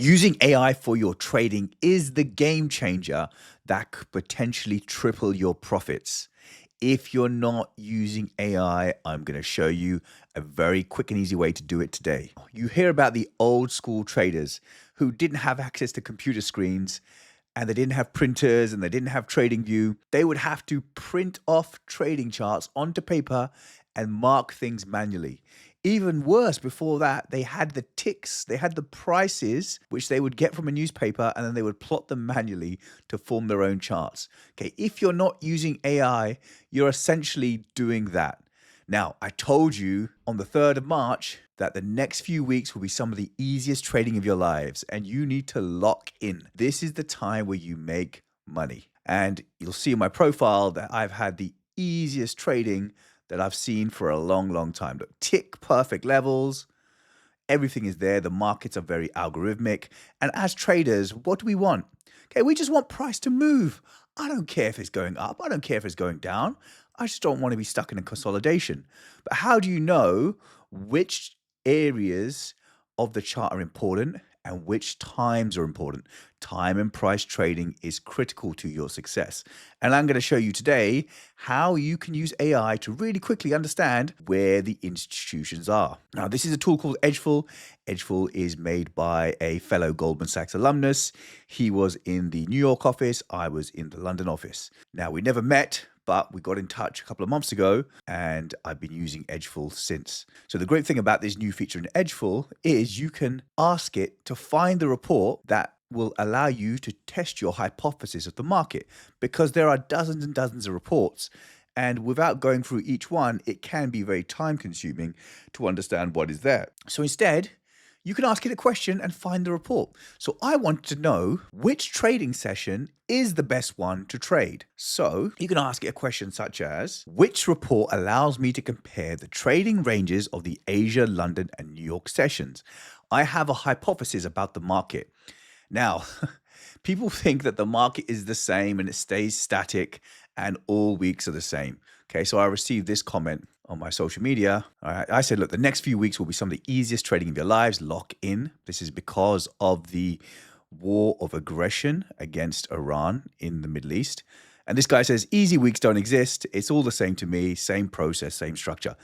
Using AI for your trading is the game changer that could potentially triple your profits. If you're not using AI, I'm going to show you a very quick and easy way to do it today. You hear about the old school traders who didn't have access to computer screens and they didn't have printers and they didn't have TradingView. They would have to print off trading charts onto paper and mark things manually. Even worse, before that, they had the ticks, they had the prices, which they would get from a newspaper, and then they would plot them manually to form their own charts. Okay, if you're not using AI, you're essentially doing that. Now, I told you on the 3rd of March that the next few weeks will be some of the easiest trading of your lives, and you need to lock in. This is the time where you make money. And you'll see in my profile that I've had the easiest trading that I've seen for a long, long time. Look, tick perfect levels. Everything is there. The markets are very algorithmic. And as traders, what do we want? Okay, we just want price to move. I don't care if it's going up. I don't care if it's going down. I just don't want to be stuck in a consolidation. But how do you know which areas of the chart are important and which times are important? Time and price trading is critical to your success. And I'm going to show you today how you can use AI to really quickly understand where the institutions are. Now, this is a tool called Edgeful. Edgeful is made by a fellow Goldman Sachs alumnus. He was in the New York office. I was in the London office. Now, we never met, but we got in touch a couple of months ago and I've been using Edgeful since. So the great thing about this new feature in Edgeful is you can ask it to find the report that will allow you to test your hypothesis of the market, because there are dozens and dozens of reports. And without going through each one, it can be very time consuming to understand what is there. So instead, you can ask it a question and find the report. So I want to know which trading session is the best one to trade. So you can ask it a question such as, which report allows me to compare the trading ranges of the Asia, London, and New York sessions? I have a hypothesis about the market. Now, people think that the market is the same and it stays static and all weeks are the same. Okay, so I received this comment on my social media. All right, I said, look, the next few weeks will be some of the easiest trading of your lives. Lock in. This is because of the war of aggression against Iran in the Middle East. And this guy says, easy weeks don't exist. It's all the same to me. Same process, same structure.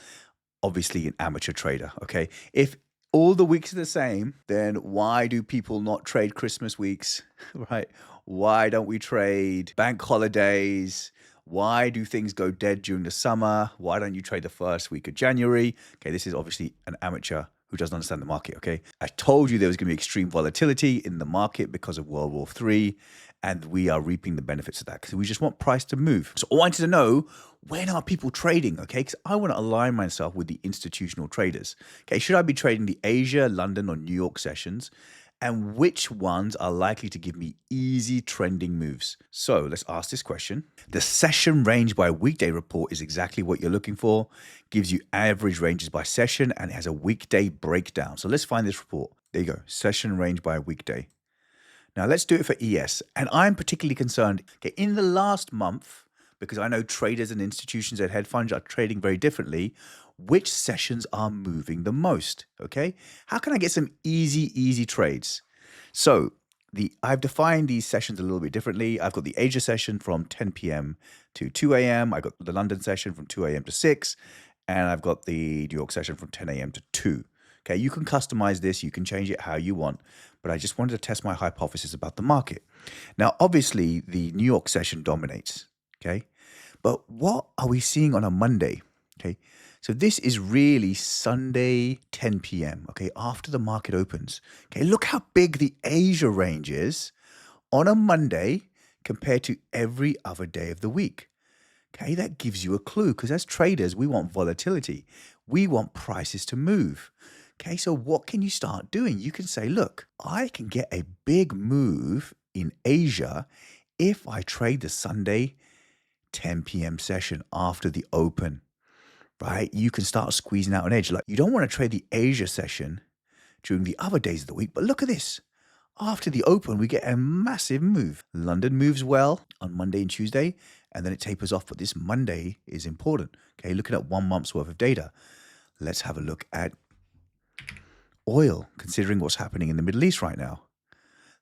Obviously an amateur trader, okay? If all the weeks are the same, then why do people not trade Christmas weeks, right? Why don't we trade bank holidays? Why do things go dead during the summer? Why don't you trade the first week of January? Okay, this is obviously an amateur who doesn't understand the market, okay? I told you there was going to be extreme volatility in the market because of World War III, and we are reaping the benefits of that because we just want price to move. So I wanted to know, when are people trading, okay? Because I want to align myself with the institutional traders. Okay, should I be trading the Asia, London, or New York sessions? And which ones are likely to give me easy trending moves? So let's ask this question. The session range by weekday report is exactly what you're looking for. Gives you average ranges by session and it has a weekday breakdown. So let's find this report. There you go, session range by weekday. Now let's do it for ES. And I'm particularly concerned, okay, in the last month, because I know traders and institutions and hedge funds are trading very differently, which sessions are moving the most, okay? How can I get some easy trades? So I've defined these sessions a little bit differently. I've got the Asia session from 10 p.m. to 2 a.m. I got the London session from 2 a.m. to 6, and I've got the New York session from 10 a.m. to 2. Okay, you can customize this, you can change it how you want, but I just wanted to test my hypothesis about the market. Now, obviously, the New York session dominates, okay? But what are we seeing on a Monday, okay? So this is really Sunday, 10 p.m., okay, after the market opens. Okay, look how big the Asia range is on a Monday compared to every other day of the week. Okay, that gives you a clue, because as traders, we want volatility. We want prices to move. Okay, so what can you start doing? You can say, look, I can get a big move in Asia if I trade the Sunday 10 p.m. session after the open, right? You can start squeezing out an edge. Like, you don't want to trade the Asia session during the other days of the week, but look at this. After the open, we get a massive move. London moves well on Monday and Tuesday, and then it tapers off, but this Monday is important. Okay, looking at 1 month's worth of data. Let's have a look at oil, considering what's happening in the Middle East right now.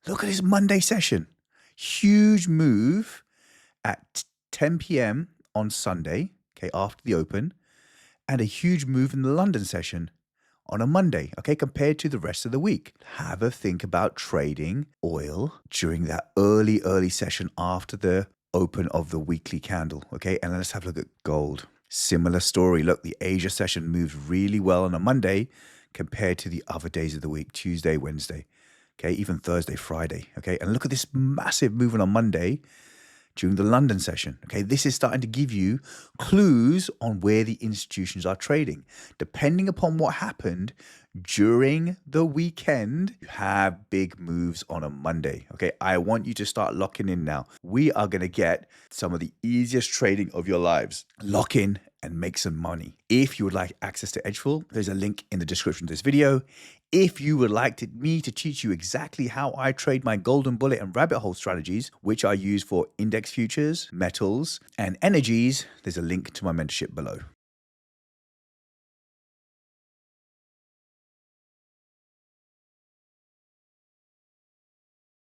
Look at this Monday session. Huge move at 10 p.m. on Sunday, okay, after the open, and a huge move in the London session on a Monday, okay, compared to the rest of the week. Have a think about trading oil during that early session after the open of the weekly candle, okay? And let's have a look at gold. Similar story. Look, the Asia session moved really well on a Monday compared to the other days of the week, Tuesday, Wednesday, okay, even Thursday, Friday, okay? And look at this massive movement on Monday during the London session. Okay, this is starting to give you clues on where the institutions are trading. Depending upon what happened during the weekend, you have big moves on a Monday. Okay, I want you to start locking in now. We are going to get some of the easiest trading of your lives. Lock in and make some money. If you would like access to Edgeful, there's a link in the description of this video. If you would like me to teach you exactly how I trade my golden bullet and rabbit hole strategies, which I use for index futures, metals, and energies, there's a link to my mentorship below.